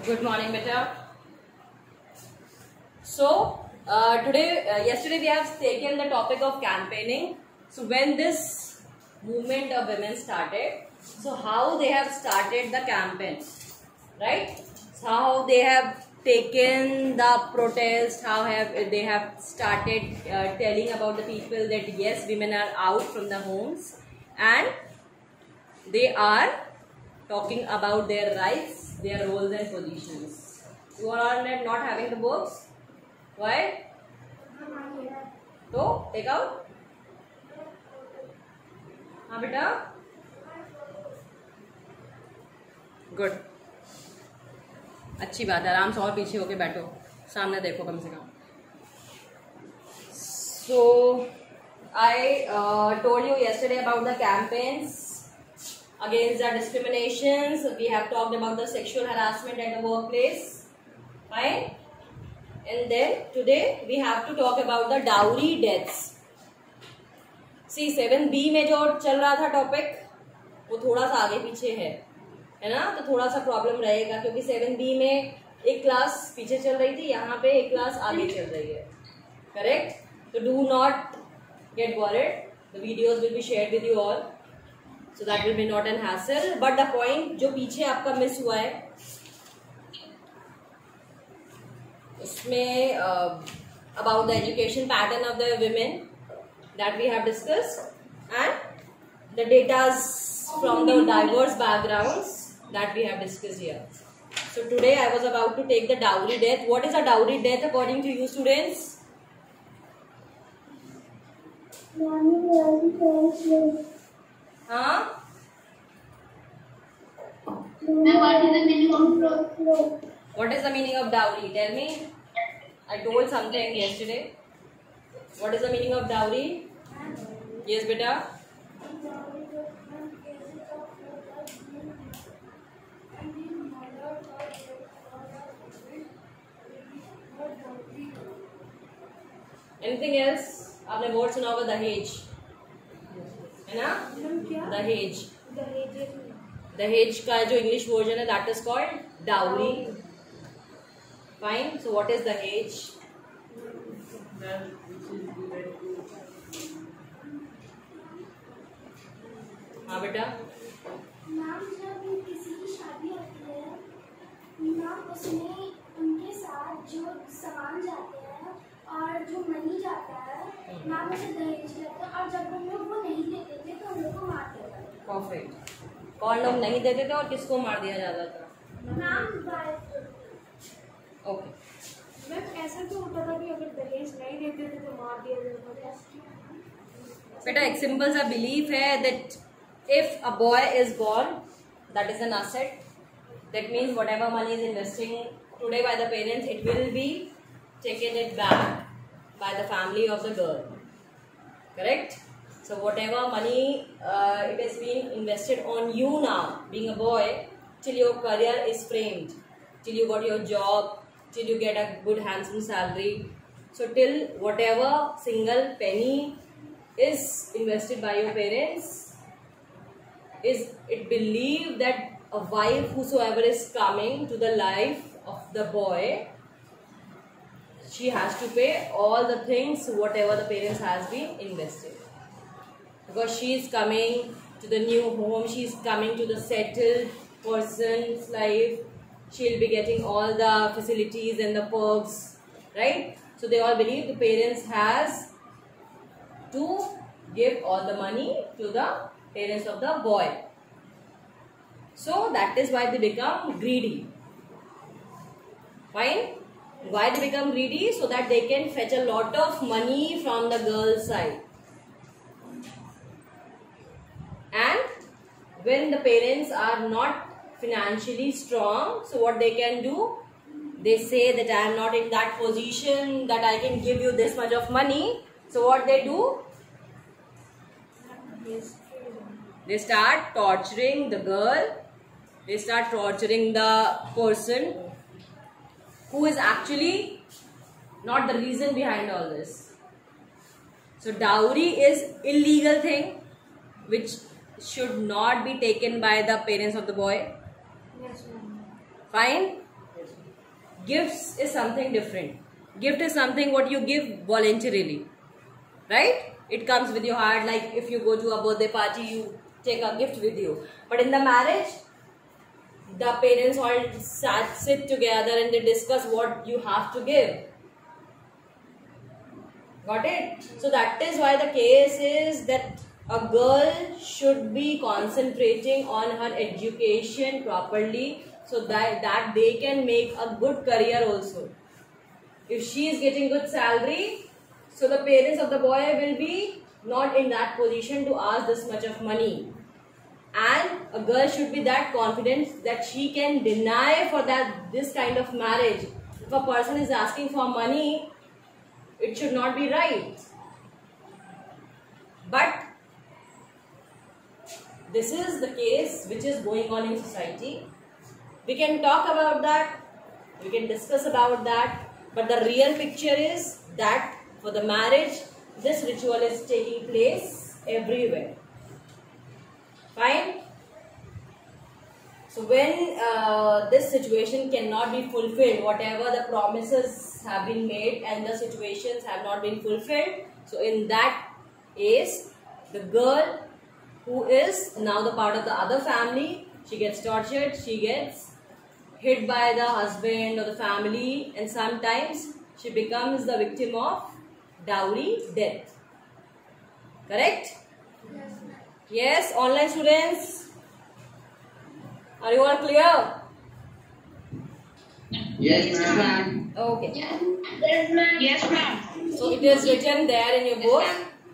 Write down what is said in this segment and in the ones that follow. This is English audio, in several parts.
Good morning, beta. Yesterday we have taken the topic of campaigning. So when this movement of women started, so how they have started the campaign, right? So how they have taken the protest, how they have started telling about the people that yes, women are out from the homes and they are talking about their rights, their roles and positions. You are not having the books? Why? तो take out. हाँ बेटा. Good. अच्छी बात है. आराम से और पीछे होके बैठो. सामने देखो कम से कम. So I told you yesterday about the campaigns against the discriminations. We have talked about the sexual harassment at the workplace. Fine. And then today we have to talk about the dowry deaths. See 7B में जो चल रहा था topic वो थोड़ा सा आगे पीछे है ना, तो थोड़ा सा प्रॉब्लम रहेगा क्योंकि 7B में एक क्लास पीछे चल रही थी, यहाँ पे एक क्लास आगे चल रही है. करेक्ट? तो do not gate worried. The videos will be shared with you all, so that will be not an hassle. But the point जो पीछे आपका मिस हुआ है उसमें about the education pattern of the women that we have discussed and the datas from the diverse backgrounds that we have discussed here. So today I was about to take the dowry death. What is a dowry death according to you students? Huh? What is the meaning of dowry? Tell me. I told something yesterday. What is the meaning of dowry? Yes, beta. Anything else? आपने word सुना होगा दहेज, है ना? दहेज. दहेज का जो इंग्लिश वर्जन है that is called dowry. Fine. So what is दहेज? हाँ बेटा. मैम जब किसी की शादी होती है मैम उसमें उनके साथ जो सामान जाते हैं और जो मनी जाता है मैम उसे दहेज कहते हैं, और जब हम लोग वो नहीं देते थे तो हम लोग को मार देते थे. परफेक्ट. कौन लोग नहीं देते थे और किसको मार दिया जाता था? Ma'am okay. मैम ऐसा क्यों होता था कि अगर दहेज नहीं देते थे तो मार दिया जाता था? बेटा एक सिंपल सा बिलीफ है that if a boy is born, that is an asset. That means whatever money is investing today by the parents, it will be taken it back by the family of the girl. Correct? So whatever money it has been invested on you now, being a boy, till your career is framed, till you got your job, till you get a good handsome salary. So till whatever single penny is invested by your parents, is it believed that a wife whosoever is coming to the life of the boy, she has to pay all the things whatever the parents has been invested, because she is coming to the new home, she is coming to the settled person's life, she will be getting all the facilities and the perks, right? So they all believe the parents has to give all the money to the parents of the boy. So that is why they become greedy. Fine. Why they become greedy? So that they can fetch a lot of money from the girl's side. And when the parents are not financially strong, so what they can do? They say that I am not in that position that I can give you this much of money. So what they do? They start torturing the girl. They start torturing the person who is actually not the reason behind all this. So dowry is illegal thing which should not be taken by the parents of the boy. Yes, ma'am. Fine. gifts is something different. Gift is something what you give voluntarily, right? It comes with your heart. Like if you go to a birthday party, you take a gift with you. But in the marriage, the parents all sit together and they discuss what you have to give. Got it? So that is why the case is that a girl should be concentrating on her education properly, so that they can make a good career also. If she is getting good salary, so the parents of the boy will be not in that position to ask this much of money. And a girl should be that confident that she can deny for this kind of marriage. If a person is asking for money, it should not be right. But this is the case which is going on in society. We can talk about that, we can discuss about that, but the real picture is that for the marriage, this ritual is taking place everywhere. Fine? So when this situation cannot be fulfilled, whatever the promises have been made and the situations have not been fulfilled, so in that case, the girl who is now the part of the other family, she gets tortured, she gets hit by the husband or the family, and sometimes she becomes the victim of dowry death. Correct? Yes, online students, are you all clear? Yes, ma'am. Okay. Yes, ma'am. Yes, ma'am. So it is written there in your book.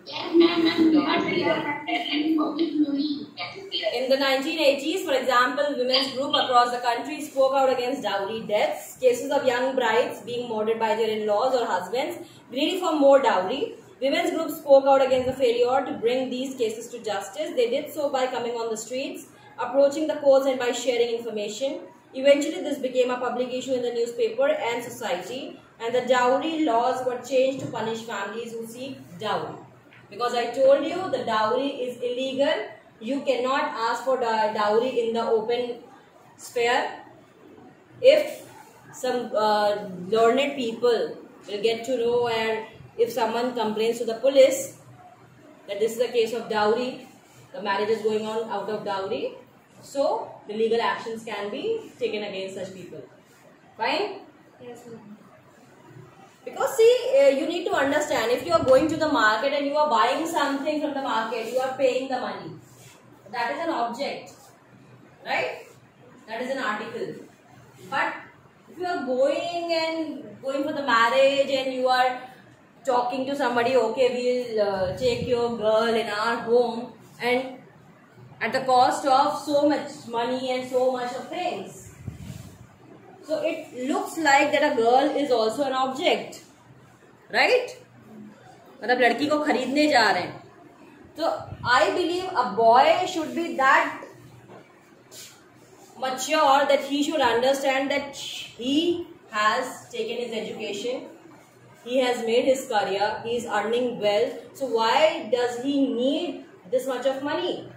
In the 1980s, for example, women's group across the country spoke out against dowry deaths, cases of young brides being murdered by their in-laws or husbands, greedy for more dowry. Women's groups spoke out against the failure to bring these cases to justice. They did so by coming on the streets, approaching the courts, and by sharing information. Eventually, this became a public issue in the newspaper and society, and the dowry laws were changed to punish families who seek dowry. Because I told you the dowry is illegal. You cannot ask for dowry in the open sphere. If some learned people will get to know, and if someone complains to the police that this is a case of dowry, the marriage is going on out of dowry, so the legal actions can be taken against such people. Fine? Yes, ma'am. Because see, you need to understand, if you are going to the market and you are buying something from the market, you are paying the money. That is an object, right? That is an article. But if you are going for the marriage and you are talking to somebody, okay, we'll take your girl in our home, and at the cost of so much money and so much of things. So it looks like that a girl is also an object, right? मतलब लड़की को खरीदने जा रहे हैं. So I believe a boy should be that mature that he should understand that he has taken his education, he has made his career, he is earning well. So why does he need this much of money?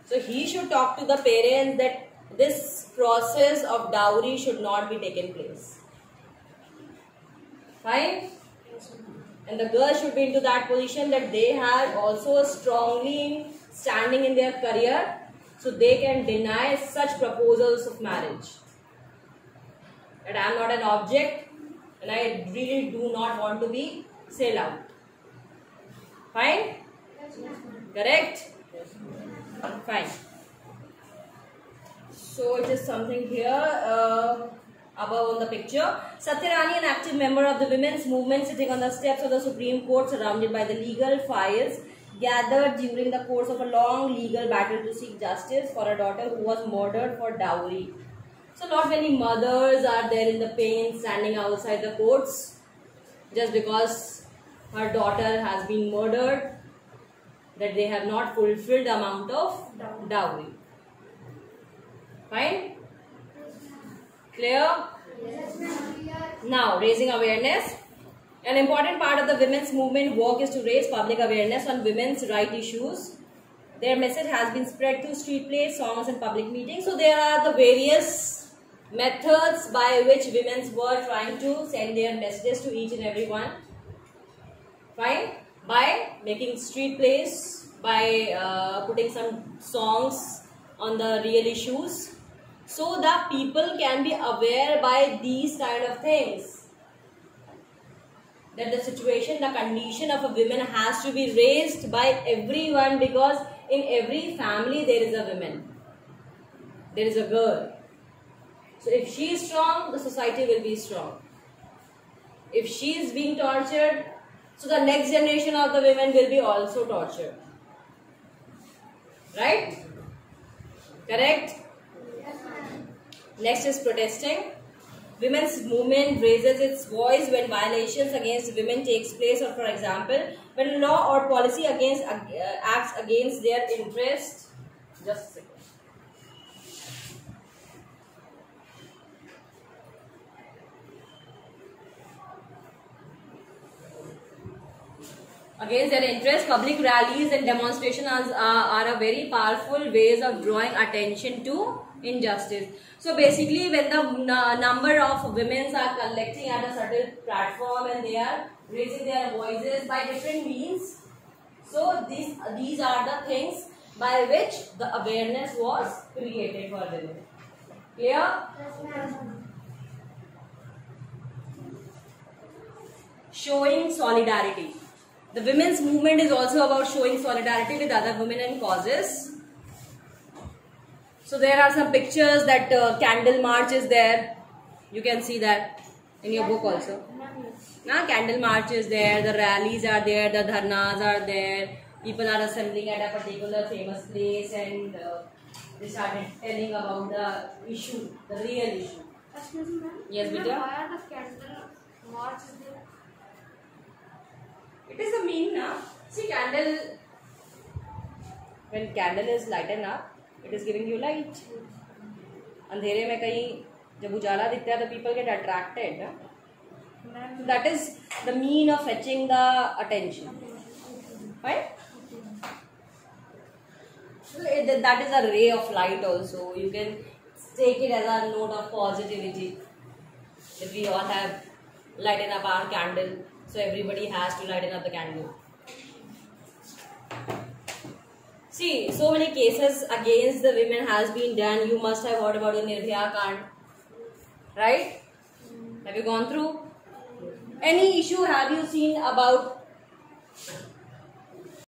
So he should talk to the parents that this process of dowry should not be taken place. Fine? And the girl should be into that position that they have also strongly standing in their career, so they can deny such proposals of marriage. That I am not an object and I really do not want to be sell out. Fine? Correct? Fine. So it is something here above on the picture. Satyarani, an active member of the women's movement, sitting on the steps of the Supreme Court surrounded by the legal files, gathered during the course of a long legal battle to seek justice for a daughter who was murdered for dowry. So not many mothers are there in the pain standing outside the courts just because her daughter has been murdered, that they have not fulfilled the amount of dowry. Fine? Clear? Yes, ma'am. Now, raising awareness. An important part of the women's movement work is to raise public awareness on women's right issues. Their message has been spread through street plays, songs and public meetings. So there are the various methods by which women were trying to send their messages to each and every one. Fine. By making street plays, by putting some songs on the real issues, so that people can be aware by these kind of things, that the situation, the condition of a woman has to be raised by everyone, because in every family there is a woman, there is a girl. So if she is strong, the society will be strong. If she is being tortured, so the next generation of the women will be also tortured. Right? Correct? Yes, ma'am. Next is protesting. Women's movement raises its voice when violations against women takes place, or for example, when law or policy acts against their interest. Just a second. Against their interest, public rallies and demonstrations are a very powerful ways of drawing attention to injustice. So basically, when the number of women are collecting at a certain platform and they are raising their voices by different means, so these are the things by which the awareness was created for women. Clear? Yes, ma'am. Showing solidarity. The women's movement is also about showing solidarity with other women and causes. So there are some pictures that candle march is there. You can see that in your book also. Candle march is there, the rallies are there, the dharnas are there. People are assembling at a particular famous place and they started telling about the issue, the real issue. Excuse me, ma'am. Yes, beta. Why are the candle march is there? It is a mean now. See, candle, when candle is lightened up, it is giving you light. अंधेरे में कहीं जब उजाला दिखता है, the people get attracted. So that is the mean of fetching the attention. Right? So that is a ray of light also. You can take it as a note of positivity. If we all have lighten up our candle, so everybody has to lighten up the candle. See, so many cases against the women has been done. You must have heard about the Nirbhaya Kand. Right? Have you gone through? Any issue have you seen about